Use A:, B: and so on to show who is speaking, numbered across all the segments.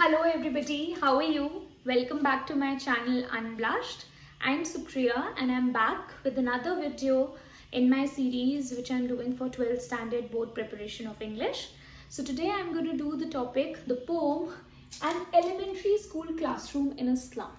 A: Hello everybody, how are you? Welcome back to my channel Unblushed. I'm Supriya and I'm back with another video in my series which I'm doing for 12th standard board preparation of English. So today I'm going to do the topic, the poem, An Elementary School Classroom in a Slum.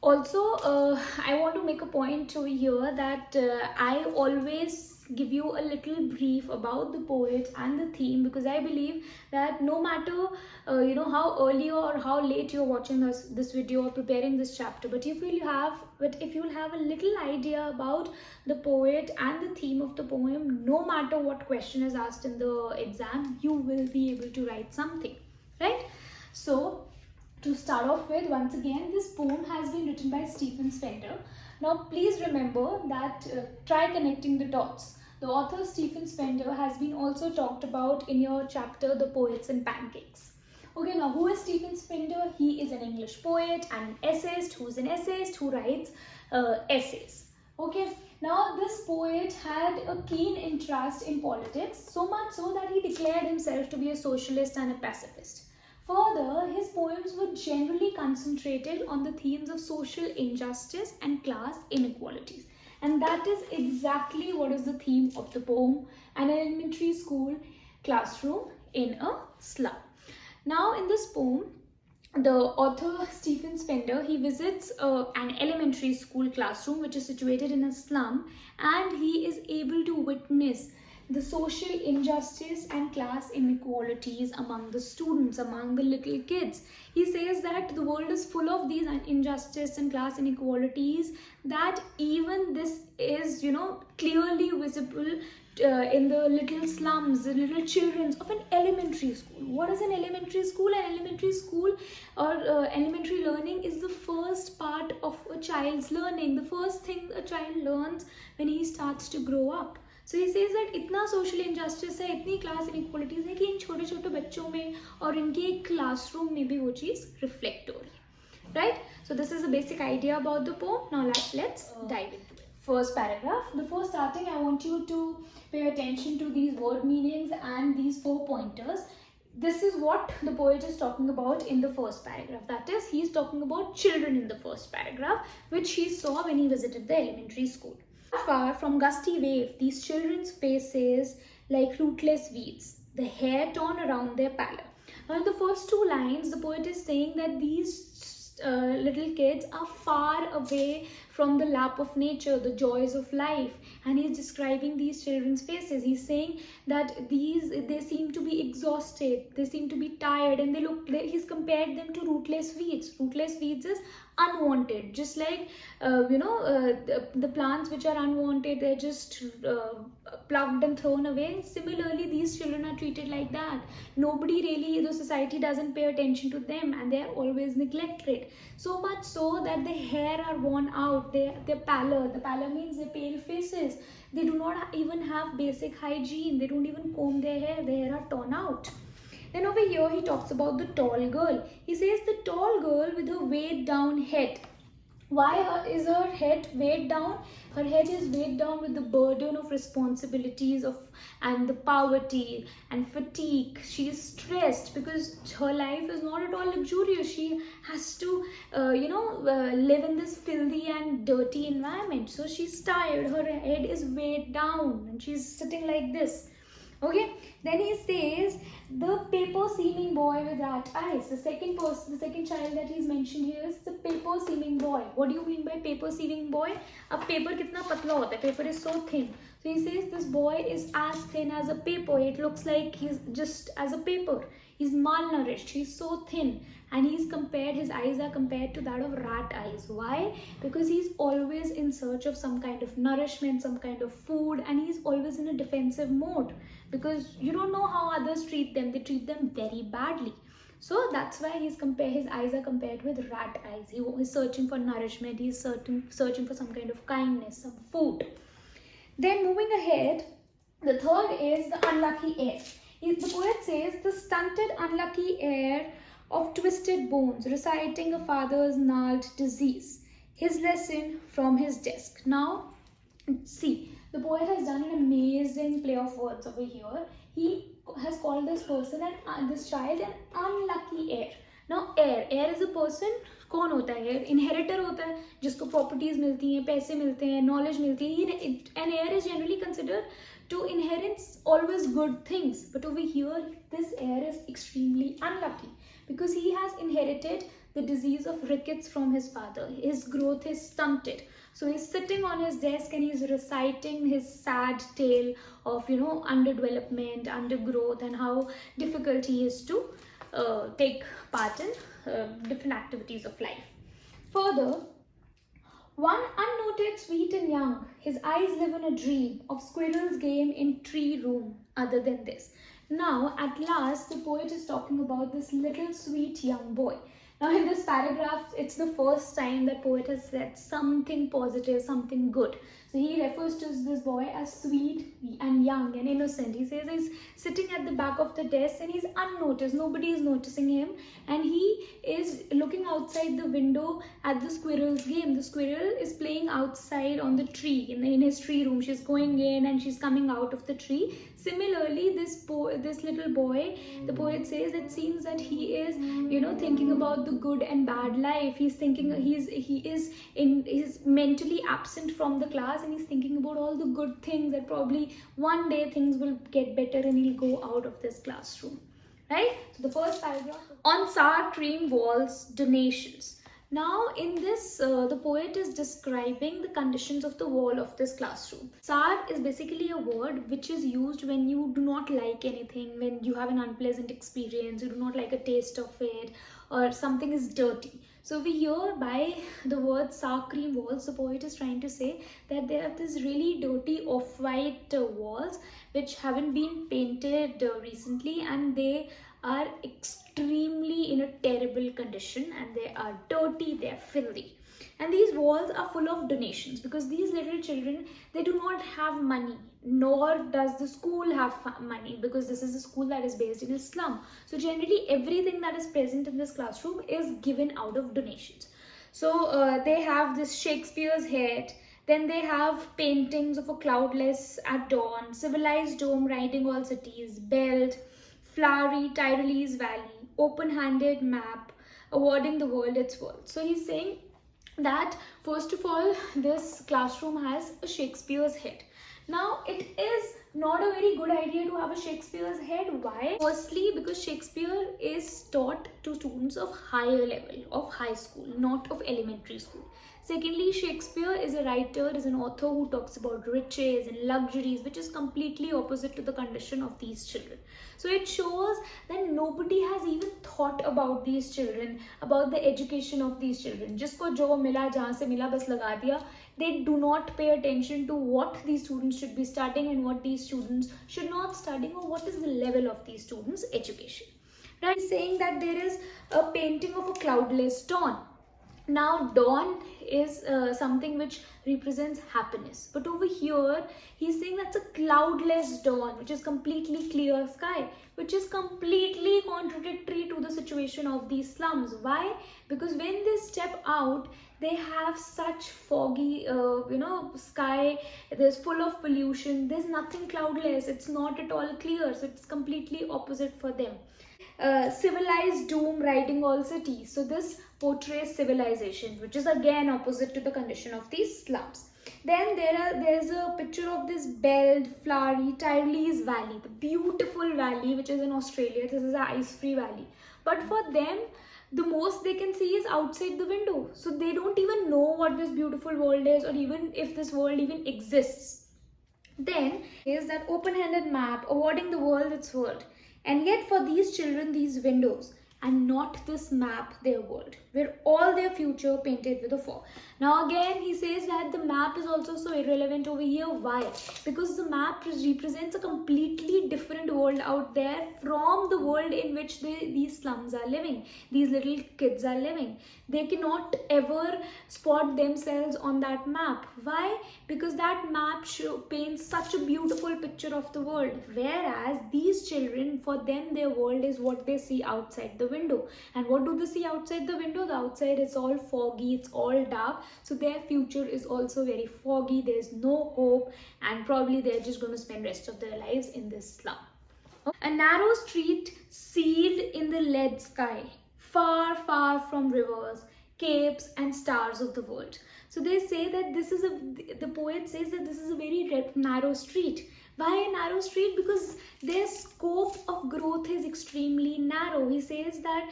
A: Also, I want to make a point over here that I always give you a little brief about the poet and the theme, because I believe that no matter how early or how late you're watching this video or preparing this chapter, but if you'll have a little idea about the poet and the theme of the poem, no matter what question is asked in the exam, you will be able to write something, right? So to start off with, once again, this poem has been written by Stephen Spender. Now, please remember that try connecting the dots. The author Stephen Spender has been also talked about in your chapter, The Poets and Pancakes. Okay, now who is Stephen Spender? He is an English poet and an essayist who writes essays. Okay, now this poet had a keen interest in politics, so much so that he declared himself to be a socialist and a pacifist. Further, his poems were generally concentrated on the themes of social injustice and class inequalities. And that is exactly what is the theme of the poem, An Elementary School Classroom in a Slum. Now, in this poem, the author Stephen Spender, he visits an elementary school classroom which is situated in a slum, and he is able to witness the social injustice and class inequalities among the students, among the little kids. He says that the world is full of these injustice and class inequalities, that even this is, clearly visible in the little slums, the little children of an elementary school. What is an elementary school? An elementary school or elementary learning is the first part of a child's learning, the first thing a child learns when he starts to grow up. So he says that इतना social injustice है, इतनी class inequalities है कि इन छोटे छोटे बच्चों में और इनके classroom में भी वो चीज़ reflect हो रही है, right? So this is the basic idea about the poem. Now let's dive into it. First paragraph. Before starting, I want you to pay attention to these word meanings and these 4 pointers. This is what the poet is talking about in the first paragraph. That is, he is talking about children in the first paragraph, which he saw when he visited the elementary school. Far from gusty wave, these children's faces like rootless weeds, the hair torn around their pallor. Now, in the first 2 lines, the poet is saying that these little kids are far away from the lap of nature, the joys of life, and he's describing these children's faces. He's saying that they seem to be exhausted, they seem to be tired, and he's compared them to rootless weeds. Rootless weeds is unwanted, just like the plants which are unwanted, they're just plucked and thrown away. Similarly, these children are treated like that. Nobody really, the society doesn't pay attention to them, and they are always neglected, so much so that their hair are worn out, their pallor. The pallor means their pale faces. They do not even have basic hygiene. They don't even comb their hair are torn out. Then over here he talks about the tall girl. He says the tall girl with her weighed down head. Why is her head weighed down? Her head is weighed down with the burden of responsibilities and the poverty and fatigue. She is stressed because her life is not at all luxurious. She has to, live in this filthy and dirty environment. So she's tired. Her head is weighed down and she's sitting like this. Okay, then he says the paper seeming boy with rat eyes. The second child that he's mentioned here is the paper seeming boy. What do you mean by paper seeming boy? A paper kitna patla hota hai? Paper is so thin. So he says this boy is as thin as a paper. It looks like he's just as a paper. He's malnourished. He's so thin. And his eyes are compared to that of rat eyes. Why? Because he's always in search of some kind of nourishment, some kind of food, and he's always in a defensive mode. Because you don't know how others treat them. They treat them very badly. So that's why his eyes are compared with rat eyes. He is searching for nourishment. He is searching for some kind of kindness, some food. Then moving ahead, the third is the unlucky heir. The poet says, the stunted unlucky heir of twisted bones, reciting a father's gnarled disease. His lesson from his desk. Now, see, the poet has done an amazing play of words over here. He has called this person this child an unlucky heir. person कौन होता है? Inheritor होता है, जिसको properties मिलती हैं, पैसे मिलते हैं, knowledge मिलती है. An heir is generally considered to inherit always good things. But over here, this heir is extremely unlucky because he has inherited the disease of rickets from his father. His growth is stunted. So he's sitting on his desk and he's reciting his sad tale of, underdevelopment, undergrowth, and how difficult he is to take part in different activities of life. Further, one unnoted, sweet and young, his eyes live in a dream of squirrel's game in tree room other than this. Now, at last, the poet is talking about this little sweet young boy. Now, in this paragraph, it's the first time that poet has said something positive, something good. So he refers to this boy as sweet and young and innocent. He says he's sitting at the back of the desk and he's unnoticed. Nobody is noticing him. And he is looking outside the window at the squirrel's game. The squirrel is playing outside on the tree, in his tree room. She's going in and she's coming out of the tree. Similarly, this little boy, the poet says, it seems that he is, thinking about the good and bad life. He's thinking he's mentally absent from the class, and he's thinking about all the good things, that probably one day things will get better and he'll go out of this classroom. Right? So the first paragraph on sour cream walls, donations. Now in this, the poet is describing the conditions of the wall of this classroom. Sour is basically a word which is used when you do not like anything, when you have an unpleasant experience, you do not like a taste of it, or something is dirty. So we hear by the word sour cream walls, the poet is trying to say that they have this really dirty off-white walls which haven't been painted recently, and they are extremely in a terrible condition, and they are dirty, they are filthy. And these walls are full of donations because these little children, they do not have money, nor does the school have money, because this is a school that is based in a slum. So generally everything that is present in this classroom is given out of donations. So they have this Shakespeare's head, then they have paintings of a cloudless at dawn, civilized dome riding all cities, belt, flowery Tyrolese valley, open-handed map, awarding the world its worth. So he's saying that first of all, this classroom has a Shakespeare's head. Now it is not a very good idea to have a Shakespeare's head. Why? Firstly, because Shakespeare is taught to students of higher level, of high school, not of elementary school. Secondly, Shakespeare is a writer, is an author who talks about riches and luxuries, which is completely opposite to the condition of these children. So it shows that nobody has even thought about these children, about the education of these children. Jisko jo mila, jahan se mila, bas laga diya. They do not pay attention to what these students should be studying and what these students should not studying, or what is the level of these students' education. Right? Saying that there is a painting of a cloudless dawn. Now dawn is something which represents happiness, but over here he's saying that's a cloudless dawn, which is completely clear sky, which is completely contradictory to the situation of these slums. Why? Because when they step out, they have such foggy sky, there's full of pollution, there's nothing cloudless, it's not at all clear, so it's completely opposite for them. Civilized doom riding all cities. So this portrays civilization, which is again opposite to the condition of these slums. Then there's a picture of this belled, flowery Tyrolese valley, the beautiful valley which is in Australia. This is an ice-free valley. But for them, the most they can see is outside the window. So they don't even know what this beautiful world is, or even if this world even exists. Then is that open-handed map awarding the world its world. And yet for these children, these windows, and not this map, their world, where all their future painted with a fog. Now again, he says that the map is also so irrelevant over here. Why? Because the map represents a completely different world out there from the world in which these slums are living, these little kids are living. They cannot ever spot themselves on that map. Why? Because that map paints such a beautiful picture of the world, whereas these children, for them, their world is what they see outside the window. And what do they see outside the window? The outside is all foggy, it's all dark, so their future is also very foggy. There's no hope, and probably they're just going to spend rest of their lives in this slum. A narrow street sealed in the lead sky, far have from rivers, capes, and stars of the world. So they say that the poet says that this is a very narrow street. Why a narrow street? Because their scope of growth is extremely narrow. He says that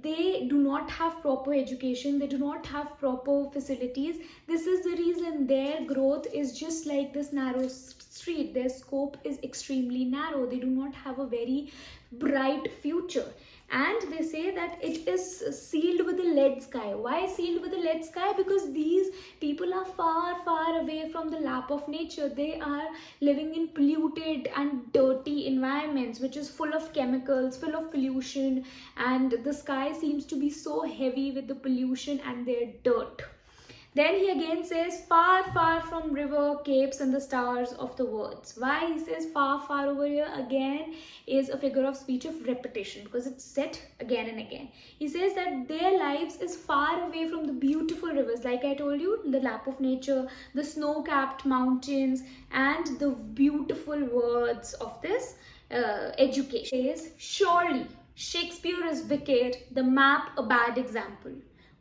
A: they do not have proper education, they do not have proper facilities. This is the reason their growth is just like this narrow street. Their scope is extremely narrow. They do not have a very bright future. And they say that it is sealed with a lead sky. Why sealed with a lead sky? Because these people are far, far away from the lap of nature. They are living in polluted and dirty environments, which is full of chemicals, full of pollution, and the sky seems to be so heavy with the pollution and their dirt. Then he again says, far, far from river, capes, and the stars of the words. Why he says far, far over here again is a figure of speech of repetition, because it's said again and again. He says that their lives is far away from the beautiful rivers, like I told you, the lap of nature, the snow-capped mountains, and the beautiful words of this education. He says, surely Shakespeare is wicked, the map a bad example,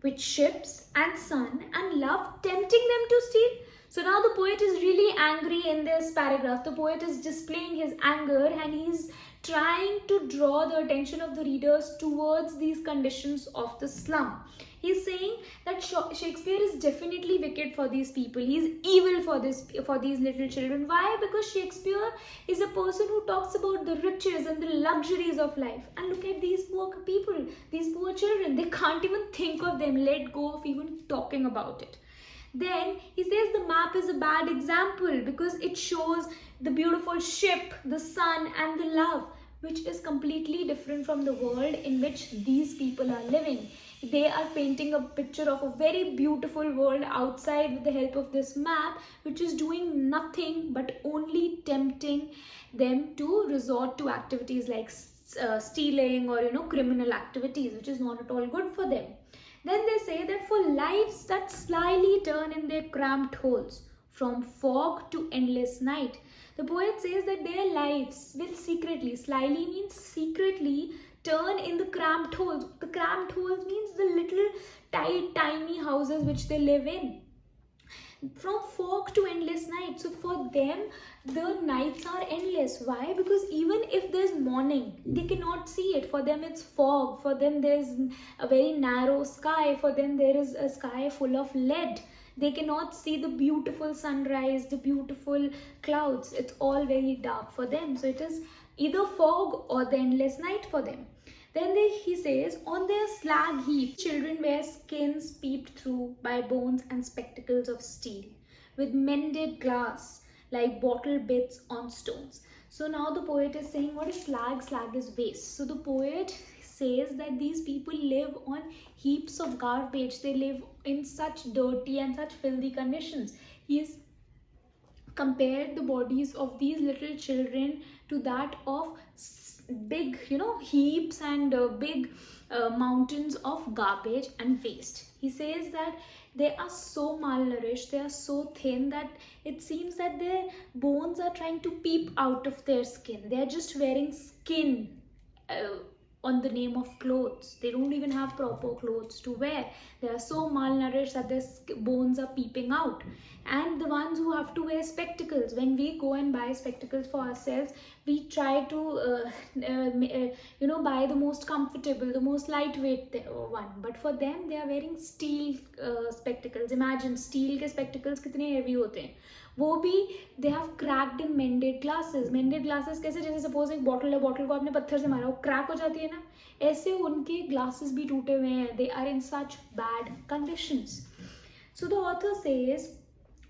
A: with ships and sun and love tempting them to steal. So now the poet is really angry in this paragraph. The poet is displaying his anger and he's trying to draw the attention of the readers towards these conditions of the slum. He's saying that Shakespeare is definitely wicked for these people. He's evil for these little children. Why? Because Shakespeare is a person who talks about the riches and the luxuries of life. And look at these poor people, these poor children. They can't even think of them, let go of even talking about it. Then he says the map is a bad example because it shows the beautiful ship, the sun, and the love, which is completely different from the world in which these people are living. They are painting a picture of a very beautiful world outside with the help of this map, which is doing nothing but only tempting them to resort to activities like stealing or criminal activities, which is not at all good for them. Then they say that for lives that slyly turn in their cramped holes, from fog to endless night, the poet says that their lives will slyly means secretly, turn in the cramped holes. The cramped holes means the little tiny houses which they live in. From fog to endless night. So for them, the nights are endless. Why? Because even if there's morning, they cannot see it. For them, it's fog. For them, there's a very narrow sky. For them, there is a sky full of lead. They cannot see the beautiful sunrise, the beautiful clouds. It's all very dark for them. So it is either fog or the endless night for them. Then he says, on their slag heap, children wear skins peeped through by bones and spectacles of steel, with mended glass like bottle bits on stones. So now the poet is saying, what is slag? Slag is waste. So the poet says that these people live on heaps of garbage. They live in such dirty and such filthy conditions. He has compared the bodies of these little children to that of big heaps and big mountains of garbage and waste. He says that they are so malnourished, they are so thin that it seems that their bones are trying to peep out of their skin. They are just wearing skin on the name of clothes. They don't even have proper clothes to wear. They are so malnourished that their bones are peeping out. And the ones who have to wear spectacles, when we go and buy spectacles for ourselves, we try to buy the most comfortable, the most lightweight one. But for them, they are wearing steel spectacles. Imagine steel के spectacles कितने heavy होते हैं. वो भी they have cracked in mended glasses. Mended glasses कैसे? जैसे suppose एक bottle है, bottle को आपने पत्थर से मारा, वो crack हो जाती है ना, ऐसे उनके glasses भी टूटे हुए हैं. They are in such bad conditions. So the author says,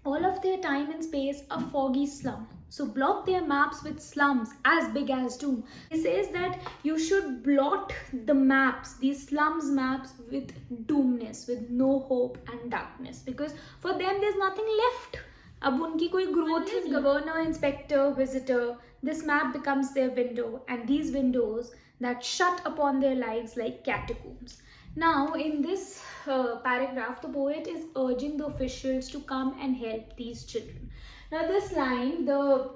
A: all of their time and space a foggy slum. So blot their maps with slums as big as doom. He says that you should blot the maps, these slums maps, with doomness, with no hope and darkness, because for them there's nothing left. अब उनकी कोई growth is governor, inspector, visitor. This map becomes their window, and these windows that shut upon their lives like catacombs. Now, in this paragraph, the poet is urging the officials to come and help these children. Now, this line, the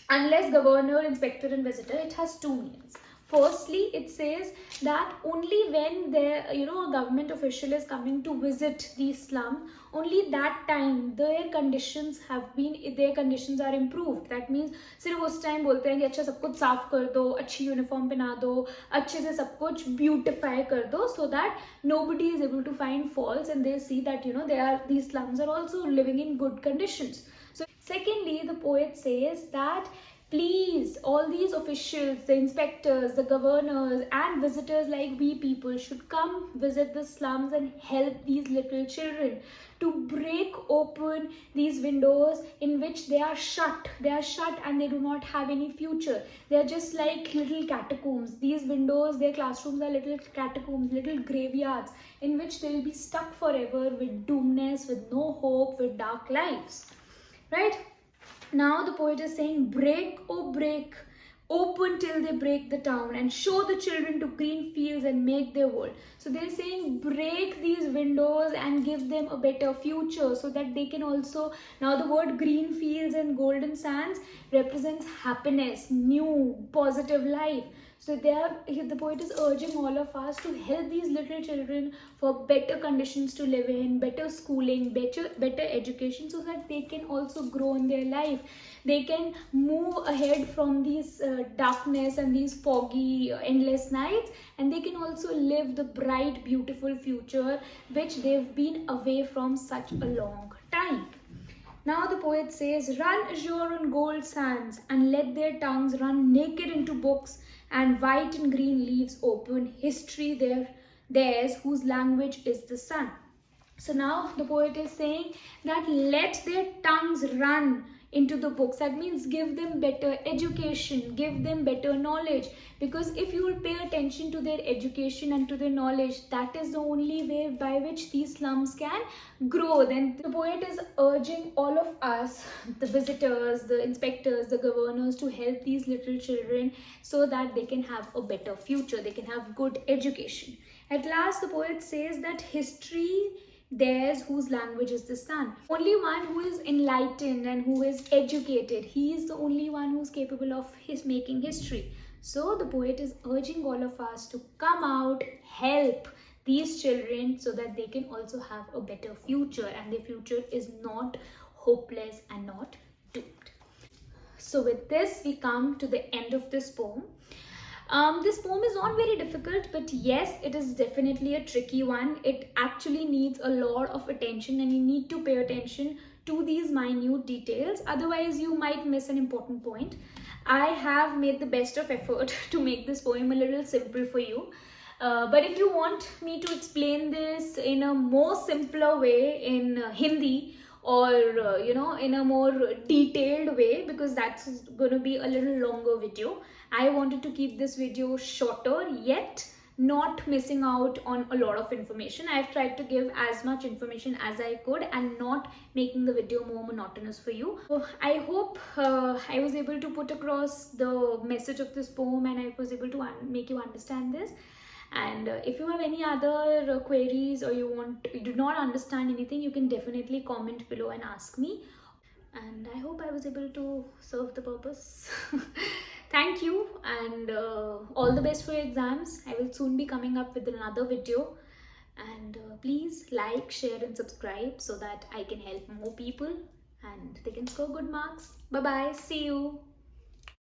A: unless governor, inspector, and visitor, it has two meanings. Firstly, it says that only when there, a government official is coming to visit the slum, only that time their conditions are improved. That means सिर्फ उस time बोलते हैं कि अच्छा सब कुछ साफ कर दो, अच्छी यूनिफॉर्म पहना दो, अच्छे से सब कुछ ब्यूटिफाई कर दो, so that nobody is able to find faults and they see that these slums are also living in good conditions. So secondly, the poet says that please, all these officials, the inspectors, the governors, and visitors like we people should come visit the slums and help these little children to break open these windows in which they are shut. They are shut and they do not have any future. They are just like little catacombs. These windows, their classrooms are little catacombs, little graveyards in which they will be stuck forever with doomness, with no hope, with dark lives. Right? Now the poet is saying, break, oh break, open till they break the town and show the children to green fields and make their world. So they're saying break these windows and give them a better future so that they can also, now the word green fields and golden sands represents happiness, new, positive life. So the poet is urging all of us to help these little children for better conditions to live in, better schooling, better education, so that they can also grow in their life. They can move ahead from these darkness and these foggy, endless nights, and they can also live the bright, beautiful future which they've been away from such a long time. Now the poet says, run azure on gold sands and let their tongues run naked into books, and white and green leaves open history theirs whose language is the sun. So now the poet is saying that let their tongues run into the books. That means give them better education, give them better knowledge, because if you will pay attention to their education and to their knowledge, that is the only way by which these slums can grow. Then the poet is urging all of us, the visitors, the inspectors, the governors, to help these little children so that they can have a better future, they can have good education. At last the poet says that history theirs whose language is the sun. Only one who is enlightened and who is educated, he is the only one who is capable of making history. So the poet is urging all of us to come out, help these children so that they can also have a better future and their future is not hopeless and not doomed. So with this we come to the end of this poem. This poem is not very difficult, but yes, it is definitely a tricky one. It actually needs a lot of attention and you need to pay attention to these minute details. Otherwise, you might miss an important point. I have made the best of effort to make this poem a little simple for you. But if you want me to explain this in a more simpler way in Hindi, or in a more detailed way, because that's going to be a little longer video, I wanted to keep this video shorter yet not missing out on a lot of information. I've tried to give as much information as I could and not making the video more monotonous for you. So I hope I was able to put across the message of this poem and I was able to make you understand this. And if you have any other queries or you do not understand anything, you can definitely comment below and ask me. And I hope I was able to serve the purpose. Thank you, and all the best for your exams. I will soon be coming up with another video. And please like, share and subscribe so that I can help more people and they can score good marks. Bye bye. See you.